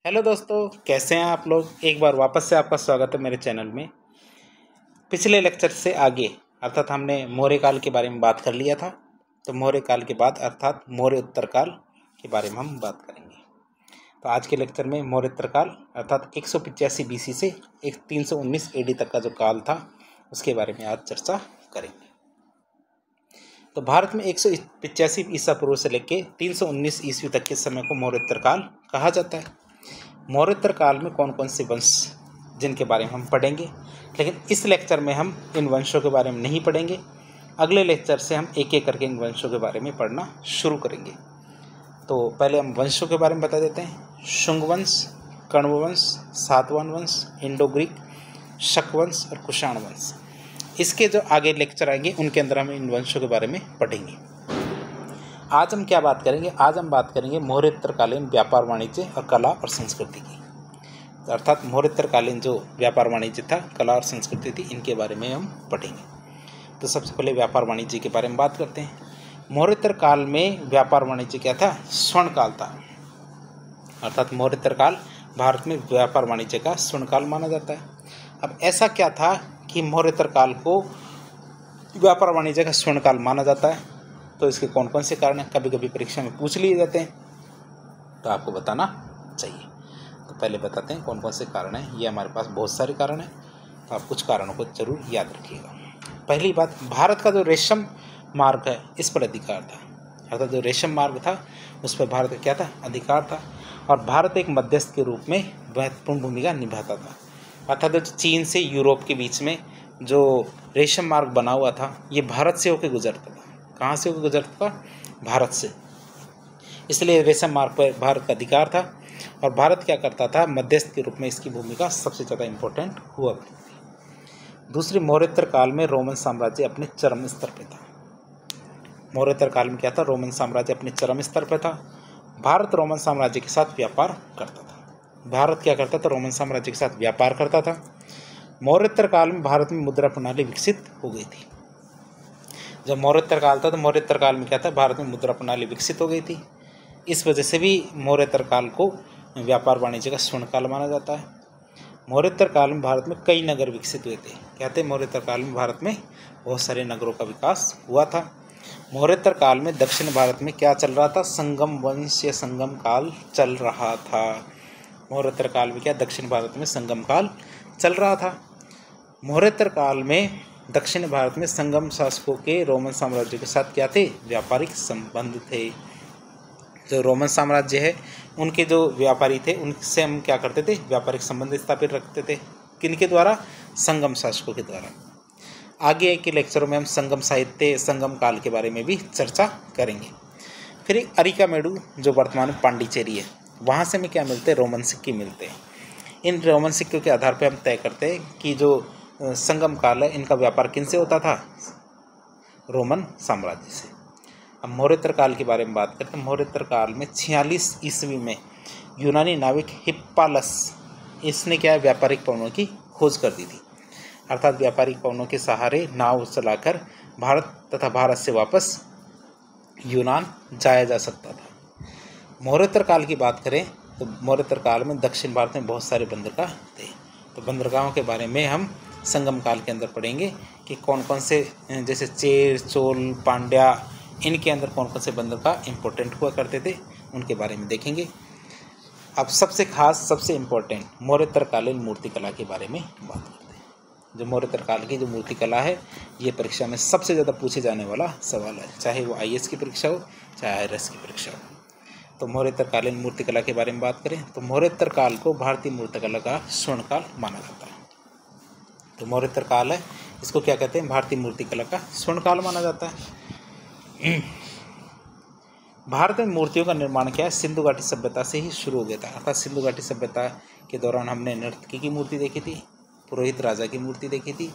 Hello दोस्तों, कैसे हैं आप लोग। एक बार वापस से आपका स्वागत है मेरे चैनल में। पिछले लेक्चर से आगे अर्थात हमने मौर्य काल के बारे में बात कर लिया था। तो मौर्य काल के बाद अर्थात मौर्य उत्तर काल के बारे में हम बात करेंगे। तो आज के लेक्चर में मौर्य उत्तर काल अर्थात 185 BC से 319 AD तक का जो काल था उसके बारे में आज चर्चा करेंगे। तो भारत में 185 ईसा पूर्व से लेकर 319 ईस्वी तक के समय को मौर्य उत्तर काल कहा जाता है। मौर्योत्तर काल में कौन कौन से वंश जिनके बारे में हम पढ़ेंगे, लेकिन इस लेक्चर में हम इन वंशों के बारे में नहीं पढ़ेंगे। अगले लेक्चर से हम एक एक करके इन वंशों के बारे में पढ़ना शुरू करेंगे। तो पहले हम वंशों के बारे में बता देते हैं। शुंग वंश, कण्व वंश, सातवाहन वंश, इंडो ग्रीक, शक वंश और कुषाण वंश। इसके जो आगे लेक्चर आएंगे उनके अंदर हम इन वंशों के बारे में पढ़ेंगे। आज हम क्या बात करेंगे? आज हम बात करेंगे मौर्योत्तरकालीन व्यापार वाणिज्य और कला और संस्कृति की। तो अर्थात मौर्योत्तरकालीन जो व्यापार वाणिज्य था, कला और संस्कृति थी, इनके बारे में हम पढ़ेंगे। तो सबसे पहले व्यापार वाणिज्य के बारे में बात करते हैं। मौर्योत्तर काल में व्यापार वाणिज्य क्या था? स्वर्ण काल था। अर्थात मौर्योत्तर काल भारत में व्यापार वाणिज्य का स्वर्ण काल माना जाता है। अब ऐसा क्या था कि मौर्योत्तर काल को व्यापार वाणिज्य का स्वर्ण काल माना जाता है? तो इसके कौन कौन से कारण हैं, कभी कभी परीक्षा में पूछ लिए जाते हैं, तो आपको बताना चाहिए। तो पहले बताते हैं कौन कौन से कारण हैं। ये हमारे पास बहुत सारे कारण हैं, तो आप कुछ कारणों को जरूर याद रखिएगा। पहली बात, भारत का जो रेशम मार्ग है इस पर अधिकार था। अर्थात जो रेशम मार्ग था उस पर भारत का क्या था? अधिकार था। और भारत एक मध्यस्थ के रूप में महत्वपूर्ण भूमिका निभाता था। अर्थात जो चीन से यूरोप के बीच में जो रेशम मार्ग बना हुआ था, ये भारत से होकर गुजरता था। कहाँ से होकर गुजरता था? भारत से। इसलिए रेशम मार्ग पर भारत का अधिकार था और भारत क्या करता था? मध्यस्थ के रूप में इसकी भूमिका सबसे ज़्यादा इम्पोर्टेंट हुआ करती थी। दूसरी, मौर्योत्तर काल में रोमन साम्राज्य अपने चरम स्तर पर था। मौर्योत्तर काल में क्या था? रोमन साम्राज्य अपने चरम स्तर पर था। भारत रोमन साम्राज्य के साथ व्यापार करता था। भारत क्या करता था? रोमन साम्राज्य के साथ व्यापार करता था। मौर्योत्तर काल में भारत में मुद्रा प्रणाली विकसित हो गई थी। जब मौर्योत्तर काल था तो मौर्योत्तर काल में क्या था? भारत में मुद्रा प्रणाली विकसित हो गई थी। इस वजह से भी मौर्योत्तर काल को व्यापार वाणिज्य का स्वर्ण काल माना जाता है। मौर्योत्तर काल में भारत में कई नगर विकसित हुए थे। कहते हैं मौर्योत्तर काल में भारत में बहुत सारे नगरों का विकास हुआ था। मौर्योत्तर काल में दक्षिण भारत में क्या चल रहा था? संगम वंश या संगम काल चल रहा था। मौर्योत्तर काल में क्या? दक्षिण भारत में संगम काल चल रहा था। मौर्योत्तर काल में दक्षिण भारत में संगम शासकों के रोमन साम्राज्य के साथ क्या थे? व्यापारिक संबंध थे। जो रोमन साम्राज्य है उनके जो व्यापारी थे उनसे हम क्या करते थे? व्यापारिक संबंध स्थापित रखते थे। किनके द्वारा? संगम शासकों के द्वारा। आगे के लेक्चरों में हम संगम साहित्य, संगम काल के बारे में भी चर्चा करेंगे। फिर एक अरिकामेडु जो वर्तमान में पांडिचेरी है, वहाँ से हमें क्या मिलते हैं? रोमन सिक्के मिलते हैं। इन रोमन सिक्कों के आधार पर हम तय करते हैं कि जो संगम काल है इनका व्यापार किनसे होता था? रोमन साम्राज्य से। अब मौर्योत्तर काल के बारे में बात करते हैं। मौर्योत्तर काल में 46 ईस्वी में यूनानी नाविक हिप्पालस, इसने क्या है? व्यापारिक पवनों की खोज कर दी थी। अर्थात व्यापारिक पवनों के सहारे नाव चलाकर भारत तथा भारत से वापस यूनान जाया जा सकता था। मौर्योत्तर काल की बात करें तो मौर्योत्तर काल में दक्षिण भारत में बहुत सारे बंदरगाह थे। तो बंदरगाहों के बारे में हम संगम काल के अंदर पढ़ेंगे कि कौन कौन से, जैसे चेर, चोल, पांड्या, इनके अंदर कौन कौन से बंदरगाह इम्पोर्टेंट हुआ करते थे, उनके बारे में देखेंगे। अब सबसे खास, सबसे इम्पोर्टेंट मौर्योत्तर कालीन मूर्तिकला के बारे में बात करते हैं। जो मौर्योत्तर काल की जो मूर्तिकला है, ये परीक्षा में सबसे ज़्यादा पूछे जाने वाला सवाल है, चाहे वो IAS की परीक्षा हो चाहे IRS की परीक्षा हो। तो मौर्योत्तर कालीन मूर्तिकला के बारे में बात करें तो मौर्योत्तर काल को भारतीय मूर्तिकला का स्वर्ण काल माना जाता है। तो मौर्योत्तर काल है, इसको क्या कहते हैं? भारतीय मूर्तिकला का स्वर्ण काल माना जाता है। भारत में मूर्तियों का निर्माण क्या है? सिंधु घाटी सभ्यता से ही शुरू हो गया था। अर्थात सिंधु घाटी सभ्यता के दौरान हमने नर्तकी की मूर्ति देखी थी, पुरोहित राजा की मूर्ति देखी थी।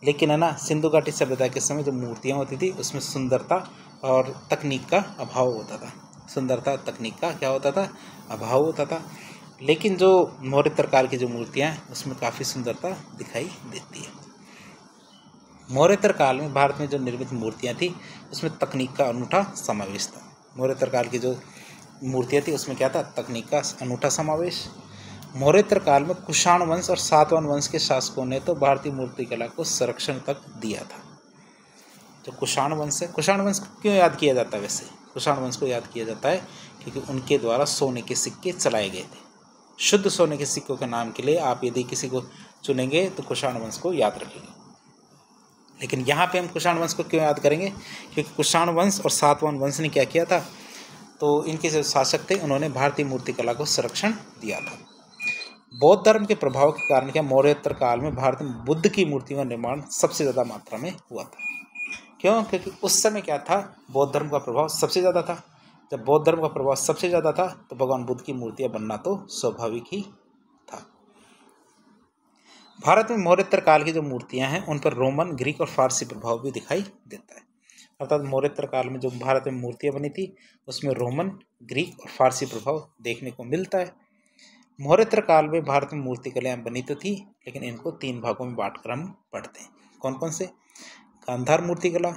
लेकिन है ना, सिंधु घाटी सभ्यता के समय जो मूर्तियाँ होती थी उसमें सुंदरता और तकनीक का अभाव होता था। सुंदरता तकनीक का क्या होता था? अभाव होता था। लेकिन जो मौर्योत्तर काल की जो मूर्तियाँ हैं उसमें काफ़ी सुंदरता दिखाई देती है। मौर्योत्तर काल में भारत में जो निर्मित मूर्तियाँ थी उसमें तकनीक का अनूठा समावेश था। मौर्योत्तर काल की जो मूर्तियाँ थी उसमें क्या था, तकनीक का अनूठा समावेश। मौर्योत्तर काल में कुषाण वंश और सातवाहन वंश के शासकों ने तो भारतीय मूर्तिकला को संरक्षण तक दिया था। जो कुषाण वंश है, कुषाण वंश को क्यों याद किया जाता है? वैसे कुषाण वंश को याद किया जाता है क्योंकि उनके द्वारा सोने के सिक्के चलाए गए थे। शुद्ध सोने के सिक्कों के नाम के लिए आप यदि किसी को चुनेंगे तो कुषाण वंश को याद रखेंगे। लेकिन यहाँ पे हम कुषाण वंश को क्यों याद करेंगे? क्योंकि कुषाण वंश और सातवाहन वंश ने क्या किया था, तो इनके जो शासक थे उन्होंने भारतीय मूर्तिकला को संरक्षण दिया था। बौद्ध धर्म के प्रभाव के कारण क्या मौर्योत्तर काल में भारत में बुद्ध की मूर्तियों का निर्माण सबसे ज़्यादा मात्रा में हुआ था। क्यों? क्योंकि उस समय क्या था, बौद्ध धर्म का प्रभाव सबसे ज़्यादा था। जब बौद्ध धर्म का प्रभाव सबसे ज़्यादा था तो भगवान बुद्ध की मूर्तियाँ बनना तो स्वाभाविक ही था। भारत में मौर्योत्तर काल की जो मूर्तियाँ हैं उन पर रोमन, ग्रीक और फारसी प्रभाव भी दिखाई देता है। अर्थात मौर्योत्तर काल में जो भारत में मूर्तियाँ बनी थी उसमें रोमन, ग्रीक और फारसी प्रभाव देखने को मिलता है। मौर्योत्तर काल में भारत में मूर्तिकलाएँ बनी तो थी, लेकिन इनको 3 भागों में बांटकर हम पढ़ते हैं। कौन कौन से? गांधार मूर्तिकला,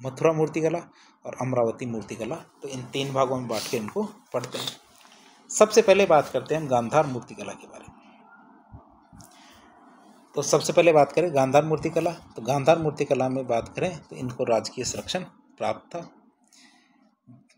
मथुरा मूर्तिकला और अमरावती मूर्तिकला। तो इन 3 भागों में बांट के इनको पढ़ते हैं। सबसे पहले बात करते हैं हम गांधार मूर्तिकला के बारे में। तो सबसे पहले बात करें गांधार मूर्तिकला। तो गांधार मूर्तिकला में बात करें तो इनको राजकीय संरक्षण प्राप्त था।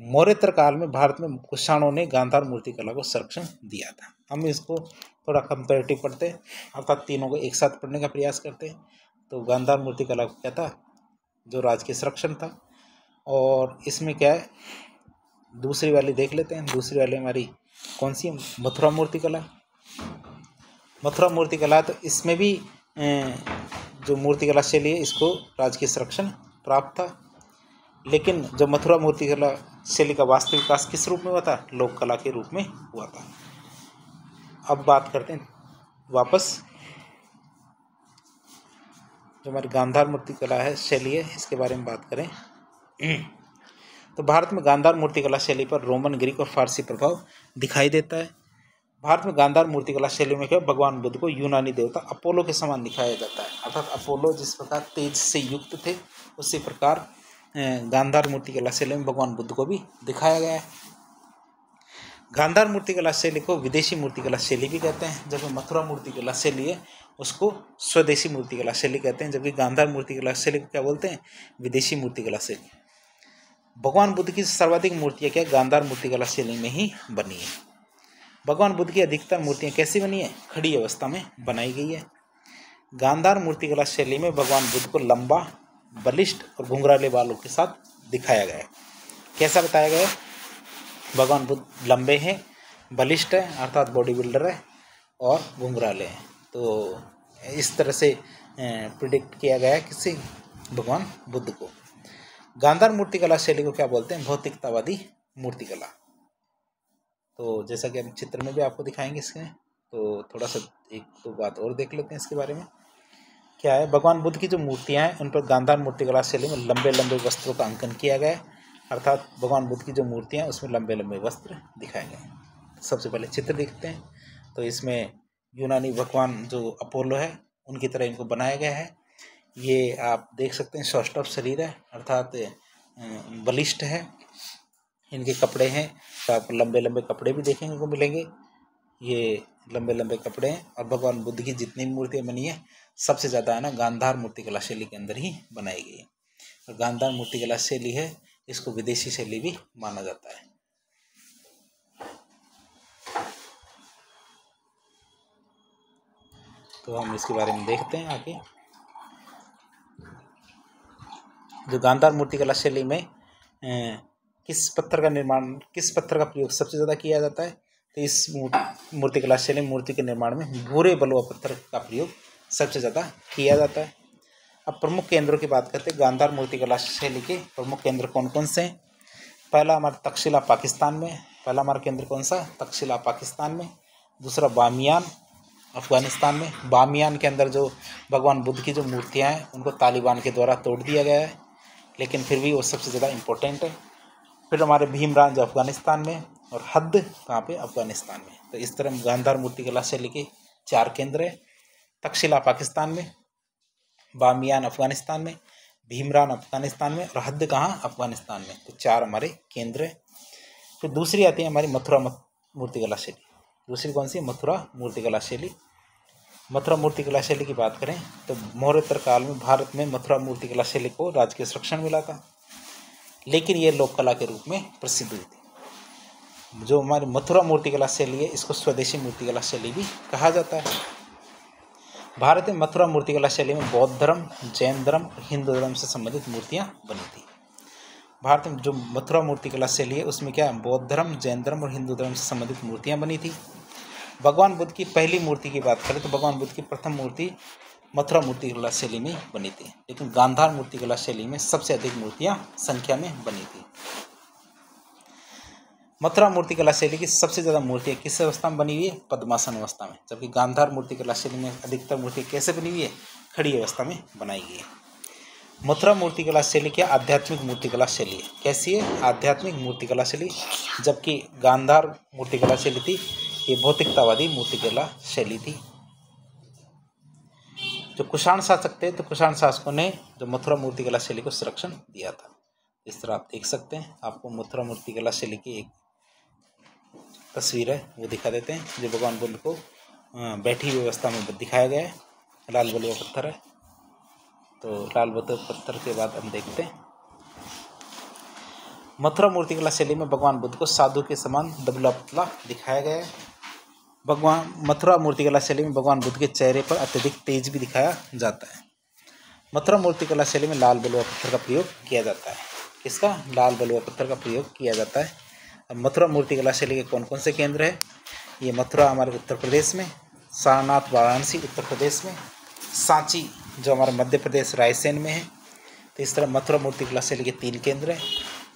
मौर्योत्तर काल में भारत में कुषाणों ने गांधार मूर्तिकला को संरक्षण दिया था। हम इसको थोड़ा कंपैरेटिव पढ़ते हैं, अर्थात तीनों को एक साथ पढ़ने का प्रयास करते हैं। तो गांधार मूर्तिकला को क्या था, जो राजकीय संरक्षण था। और इसमें क्या है, दूसरी वाली देख लेते हैं। दूसरी वाली हमारी कौन सी? मथुरा मूर्तिकला। मथुरा मूर्तिकला, तो इसमें भी जो मूर्तिकला शैली है इसको राजकीय संरक्षण प्राप्त था। लेकिन जो मथुरा मूर्तिकला शैली का वास्तविक विकास किस रूप में हुआ था? लोक कला के रूप में हुआ था। अब बात करते हैं वापस जो हमारी गांधार मूर्तिकला है शैली है इसके बारे में बात करें तो भारत में गांधार मूर्तिकला शैली पर रोमन, ग्रीक और फारसी प्रभाव दिखाई देता है। भारत में गांधार मूर्तिकला शैली में क्या, भगवान बुद्ध को यूनानी देवता अपोलो के समान दिखाया जाता है। अर्थात अपोलो जिस प्रकार तेज से युक्त थे उसी प्रकार गांधार मूर्तिकला शैली में भगवान बुद्ध को भी दिखाया गया है। गांधार मूर्तिकला शैली को विदेशी मूर्तिकला शैली भी कहते हैं, जबकि मथुरा मूर्तिकला शैली है उसको स्वदेशी मूर्तिकला शैली कहते हैं, जबकि गांधार मूर्तिकला शैली को क्या बोलते हैं? विदेशी मूर्तिकला शैली। भगवान बुद्ध की सर्वाधिक मूर्तियाँ क्या गांधार मूर्तिकला शैली में ही बनी है। भगवान बुद्ध की अधिकतर मूर्तियाँ कैसी बनी है? खड़ी अवस्था में बनाई गई है। गांधार मूर्तिकला शैली में भगवान बुद्ध को लंबा, बलिष्ठ और घुंघराले बालों के साथ दिखाया गया है। कैसा बताया गया है? भगवान बुद्ध लंबे हैं, बलिष्ठ है अर्थात बॉडी बिल्डर है, और घुंघराले हैं। तो इस तरह से प्रिडिक्ट किया गया है किसी भगवान बुद्ध को। गांधार मूर्तिकला शैली को क्या बोलते हैं? भौतिकतावादी मूर्तिकला। तो जैसा कि हम चित्र में भी आपको दिखाएंगे इसके, तो थोड़ा सा एक दो बात और देख लेते हैं इसके बारे में। क्या है, भगवान बुद्ध की जो मूर्तियाँ हैं उन पर गांधार मूर्तिकला शैली में लंबे लंबे वस्त्रों का अंकन किया गया है। अर्थात भगवान बुद्ध की जो मूर्तियाँ हैं उसमें लंबे लंबे वस्त्र दिखाए गए हैं। सबसे पहले चित्र देखते हैं। तो इसमें यूनानी भगवान जो अपोलो है उनकी तरह इनको बनाया गया है। ये आप देख सकते हैं सौष्ठव शरीर है अर्थात बलिष्ठ है। इनके कपड़े हैं तो आपको लंबे लंबे कपड़े भी देखने को मिलेंगे। ये लंबे लंबे कपड़े हैं। और भगवान बुद्ध की जितनी मूर्तियाँ बनी है सबसे ज़्यादा है ना गांधार मूर्तिकला शैली के अंदर ही बनाई गई है। और गांधार मूर्तिकला शैली है इसको विदेशी शैली भी माना जाता है। तो हम इसके बारे में देखते हैं आगे। जो गांधार मूर्तिकला शैली में किस पत्थर का प्रयोग सबसे ज़्यादा किया जाता है? तो इस मूर्तिकला शैली मूर्ति के निर्माण में भूरे बलुआ पत्थर का प्रयोग सबसे ज़्यादा किया जाता है। अब प्रमुख केंद्रों की बात करते हैं। गांधार मूर्तिकला शैली के प्रमुख केंद्र कौन कौन से हैं? पहला हमारा तक्षशिला पाकिस्तान में। पहला हमारा केंद्र कौन सा? तक्षशिला पाकिस्तान में। दूसरा बामियान अफगानिस्तान में। बामियान के अंदर जो भगवान बुद्ध की जो मूर्तियाँ हैं उनको तालिबान के द्वारा तोड़ दिया गया है, लेकिन फिर भी वो सबसे ज़्यादा इम्पोर्टेंट है। फिर हमारे भीमरान जो अफगानिस्तान में, और हद कहाँ पे? अफगानिस्तान में। तो इस तरह गांधार मूर्तिकला शैली के 4 केंद्र हैं। तक्षशिला पाकिस्तान में, बामियान अफगानिस्तान में, भीमरान अफगानिस्तान में और हद कहाँ? अफगानिस्तान में। तो 4 हमारे केंद्र हैं। फिर दूसरी आती है हमारी मथुरा मूर्तिकला शैली। दूसरी कौन सी? मथुरा मूर्तिकला शैली। मथुरा मूर्तिकला शैली की बात करें तो मौर्योत्तर काल में भारत में मथुरा मूर्तिकला शैली को राजकीय संरक्षण मिला था, लेकिन ये लोक कला के रूप में प्रसिद्ध हुई थी। जो हमारी मथुरा मूर्तिकला शैली है इसको स्वदेशी मूर्तिकला शैली भी कहा जाता है। भारत में मथुरा मूर्तिकला शैली में बौद्ध धर्म, जैन धर्म और हिंदू धर्म से संबंधित मूर्तियाँ बनी थी। भारत में जो मथुरा मूर्तिकला शैली है उसमें क्या बौद्ध धर्म, जैन धर्म और हिंदू धर्म से संबंधित मूर्तियाँ बनी थी। भगवान बुद्ध की पहली मूर्ति की बात करें तो भगवान बुद्ध की प्रथम मूर्ति मथुरा मूर्तिकला शैली में बनी थी, लेकिन गांधार मूर्तिकला शैली में सबसे अधिक मूर्तियां संख्या में बनी थी। मथुरा मूर्तिकला शैली की सबसे ज़्यादा मूर्तियां किस अवस्था में बनी हुई है? पद्मासन अवस्था में। जबकि गांधार मूर्तिकला शैली में अधिकतर मूर्तियां कैसे बनी हुई है? खड़ी अवस्था में बनाई गई है। मथुरा मूर्तिकला शैली क्या आध्यात्मिक मूर्तिकला शैली है। कैसी है? आध्यात्मिक मूर्तिकला शैली। जबकि गांधार मूर्तिकला शैली थी ये भौतिकतावादी मूर्तिकला शैली थी। जो कुषाण शासक थे तो कुषाण शासकों ने जो मथुरा मूर्तिकला शैली को संरक्षण दिया था। इस तरह आप देख सकते हैं। आपको मथुरा मूर्तिकला शैली की एक तस्वीर है वो दिखा देते हैं, जो भगवान बुद्ध को बैठी हुई अवस्था में दिखाया गया है। लाल बलुआ पत्थर है। तो लाल बलुआ पत्थर के बाद हम देखते हैं मथुरा मूर्तिकला शैली में भगवान बुद्ध को साधु के समान दुबला पतला दिखाया गया है। मथुरा मूर्तिकला शैली में भगवान बुद्ध के चेहरे पर अत्यधिक तेज भी दिखाया जाता है। मथुरा मूर्तिकला शैली में लाल बलुआ पत्थर का प्रयोग किया जाता है। किसका? लाल बलुआ पत्थर का प्रयोग किया जाता है। अब मथुरा मूर्तिकला शैली के कौन कौन से केंद्र है? ये मथुरा हमारे उत्तर प्रदेश में, सारनाथ वाराणसी उत्तर प्रदेश में, सांची जो हमारे मध्य प्रदेश रायसेन में है। तो इस तरह मथुरा मूर्तिकला शैली के 3 केंद्र हैं।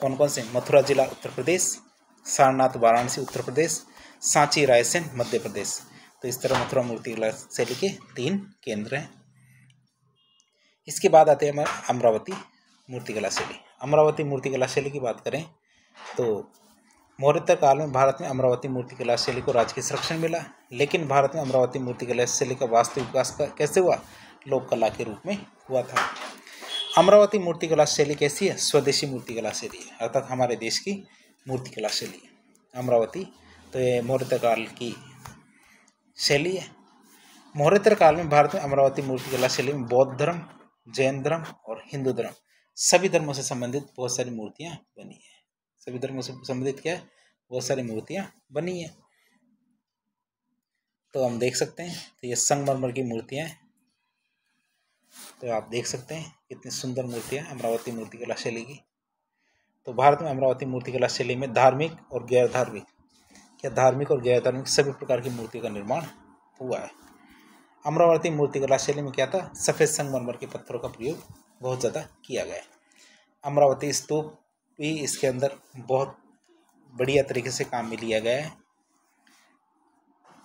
कौन कौन से? मथुरा जिला उत्तर प्रदेश, सारनाथ वाराणसी उत्तर प्रदेश, सांची रायसेन मध्य प्रदेश। तो इस तरह मथुरा मूर्तिकला शैली के 3 केंद्र हैं। इसके बाद आते हैं हमारे अमरावती मूर्तिकला शैली। अमरावती मूर्तिकला शैली की बात करें तो मौर्योत्तर काल में भारत में अमरावती मूर्तिकला शैली को राजकीय संरक्षण मिला, लेकिन भारत में अमरावती मूर्तिकला शैली का वास्तविक विकास कैसे हुआ? लोक कला के रूप में हुआ था। अमरावती मूर्तिकला शैली कैसी है? स्वदेशी मूर्तिकला शैली है, अर्थात हमारे देश की मूर्तिकला शैली है अमरावती। तो ये मौर्योत्तर काल की शैली है। मौर्योत्तर काल में भारत में अमरावती मूर्तिकला शैली में बौद्ध धर्म, जैन धर्म और हिंदू धर्म सभी धर्मों से संबंधित बहुत सारी मूर्तियां बनी है। सभी धर्मों से संबंधित क्या है? बहुत सारी मूर्तियां बनी है। तो हम देख सकते हैं तो ये संगमरमर की मूर्तियां हैं। तो आप देख सकते हैं कितनी सुंदर मूर्तियां अमरावती मूर्तिकला शैली की। तो भारत में अमरावती मूर्तिकला शैली में धार्मिक और गैर धार्मिक सभी प्रकार की मूर्तियों का निर्माण हुआ है। अमरावती मूर्तिकला शैली में क्या था? सफ़ेद संगमरमर के पत्थरों का प्रयोग बहुत ज़्यादा किया गया है। अमरावती स्तूप भी इसके अंदर बहुत बढ़िया तरीके से काम में लिया गया है।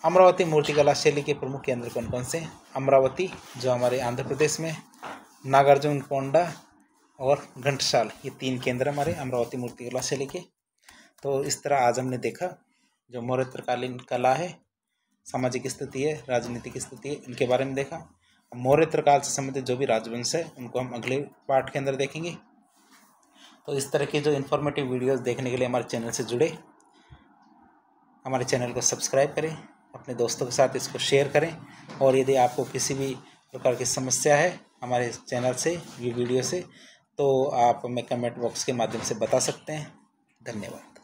अमरावती मूर्तिकला शैली के प्रमुख केंद्र कौन कौन से? अमरावती जो हमारे आंध्र प्रदेश में, नागार्जुनकोंडा और घंटसाल, ये 3 केंद्र हमारे अमरावती मूर्तिकला शैली के। तो इस तरह आज हमने देखा जो मौर्योत्तरकालीन कला है, सामाजिक स्थिति है, राजनीतिक स्थिति है, इनके बारे में देखा। मौर्योत्तर काल से संबंधित जो भी राजवंश है उनको हम अगले पार्ट के अंदर देखेंगे। तो इस तरह के जो इन्फॉर्मेटिव वीडियोस देखने के लिए हमारे चैनल से जुड़े, हमारे चैनल को सब्सक्राइब करें, अपने दोस्तों के साथ इसको शेयर करें, और यदि आपको किसी भी प्रकार की समस्या है हमारे चैनल से, ये वीडियो से, तो आप हमें कमेंट बॉक्स के माध्यम से बता सकते हैं। धन्यवाद।